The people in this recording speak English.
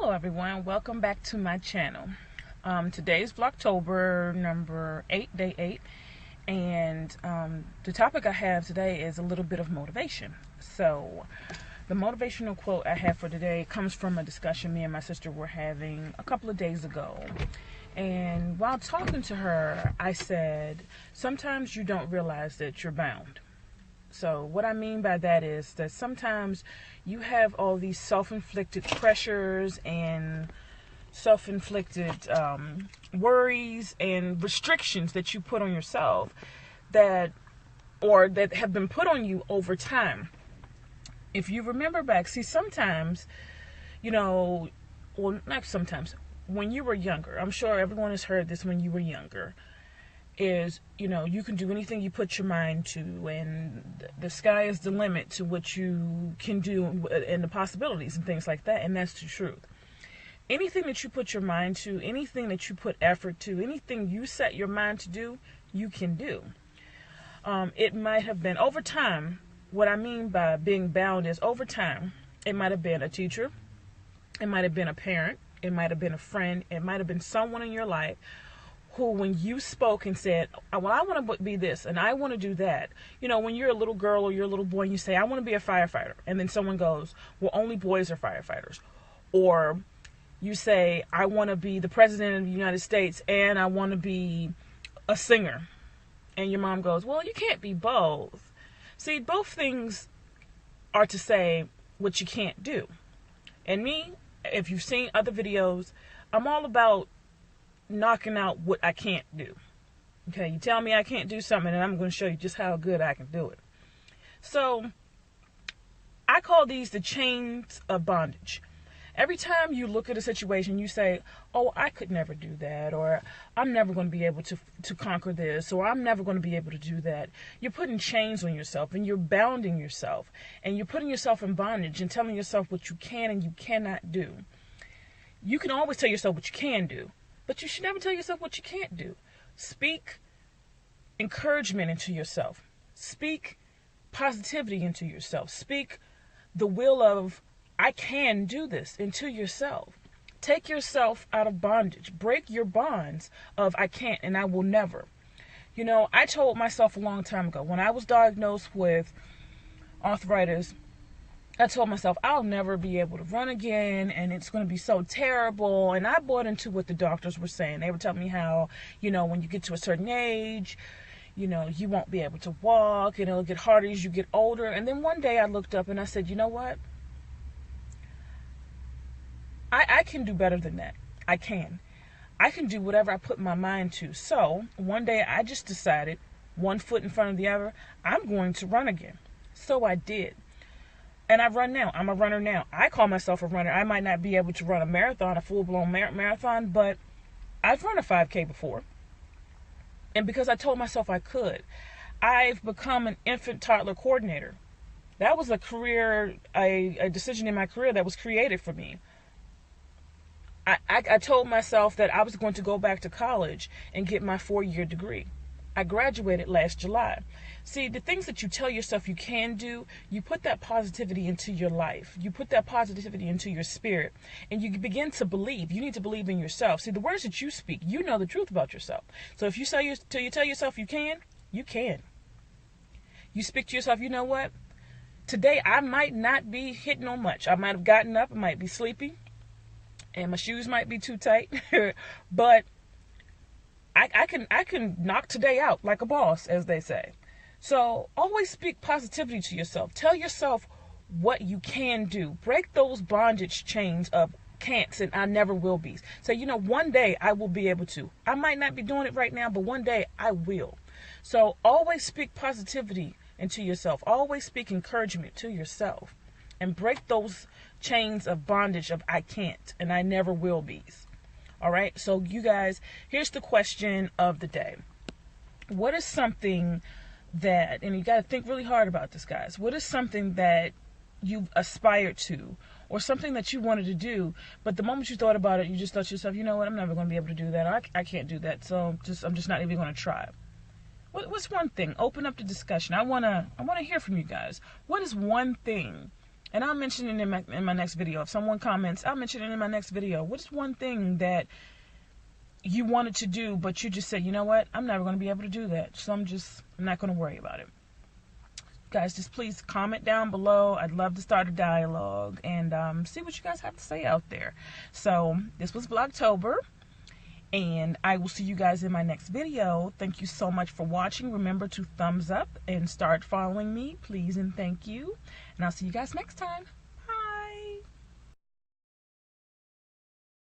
Hello everyone, welcome back to my channel. Today's Vlogtober number 8, day 8, and the topic I have today is a little bit of motivation. So the motivational quote I have for today comes from a discussion me and my sister were having a couple of days ago. And while talking to her, I said, sometimes you don't realize that you're bound. So what I mean by that is that sometimes you have all these self-inflicted pressures and self-inflicted worries and restrictions that you put on yourself that have been put on you over time. If you remember back, see, sometimes, well, not sometimes, when you were younger, I'm sure everyone has heard this when you were younger, is, you can do anything you put your mind to, and the sky is the limit to what you can do and the possibilities and things like that, and that's the truth. Anything that you put your mind to, anything that you put effort to, anything you set your mind to do, you can do. It might have been over time. What I mean by being bound is over time. It might have been a teacher. It might have been a parent. It might have been a friend. It might have been someone in your life who, when you spoke and said, well, I want to be this and I want to do that. When you're a little girl or you're a little boy and you say, I want to be a firefighter. And then someone goes, well, only boys are firefighters. Or you say, I want to be the president of the United States and I want to be a singer. And your mom goes, well, you can't be both. See, both things are to say what you can't do. And me, if you've seen other videos, I'm all about knocking out what I can't do. Okay, you tell me I can't do something and I'm going to show you just how good I can do it. So I call these the chains of bondage. Every time you look at a situation, you say, oh, I could never do that, or I'm never going to be able to conquer this, or I'm never going to be able to do that. You're putting chains on yourself and you're bounding yourself and you're putting yourself in bondage and telling yourself what you can and you cannot do. You can always tell yourself what you can do, but you should never tell yourself what you can't do. Speak encouragement into yourself. Speak positivity into yourself. Speak the will of, I can do this, into yourself. Take yourself out of bondage. Break your bonds of I can't and I will never. I told myself a long time ago, when I was diagnosed with arthritis, I told myself I'll never be able to run again and it's going to be so terrible. And I bought into what the doctors were saying. They were telling me how, when you get to a certain age, you won't be able to walk and it'll get harder as you get older. And then one day I looked up and I said, you know what? I can do better than that. I can do whatever I put my mind to. So one day I just decided, one foot in front of the other, I'm going to run again. So I did. And I run now. I'm a runner now. I call myself a runner. I might not be able to run a marathon, a full-blown marathon, but I've run a 5K before. And because I told myself I could, I've become an infant toddler coordinator. That was a career, a decision in my career that was created for me. I told myself that I was going to go back to college and get my 4-year degree. I graduated last July. See, the things that you tell yourself you can do, you put that positivity into your life. You put that positivity into your spirit. And you begin to believe. You need to believe in yourself. See, the words that you speak, you know the truth about yourself. So if you tell yourself you can, you can. You speak to yourself, you know what? Today I might not be hitting on much. I might have gotten up, I might be sleepy, and my shoes might be too tight. But I can knock today out like a boss, as they say. So always speak positivity to yourself. Tell yourself what you can do. Break those bondage chains of can'ts and I never will be. So, one day I will be able to. I might not be doing it right now, but one day I will. So always speak positivity into yourself. Always speak encouragement to yourself. And break those chains of bondage of I can't and I never will be. All right, so you guys, here's the question of the day. What is something that, and you got to think really hard about this, guys. What is something that you've aspired to or something that you wanted to do, but the moment you thought about it, you just thought to yourself, you know what, I'm never going to be able to do that. I can't do that, so I'm just not even going to try. What's one thing? Open up the discussion. I want to hear from you guys. What is one thing And I'll mention it in my next video. If someone comments, I'll mention it in my next video. What is one thing that you wanted to do, but you just said, you know what, I'm never going to be able to do that, so I'm not going to worry about it. Guys, just please comment down below. I'd love to start a dialogue and see what you guys have to say out there. So this was Vlogtober, and I will see you guys in my next video. Thank you so much for watching. Remember to thumbs up and start following me, please and thank you. And I'll see you guys next time.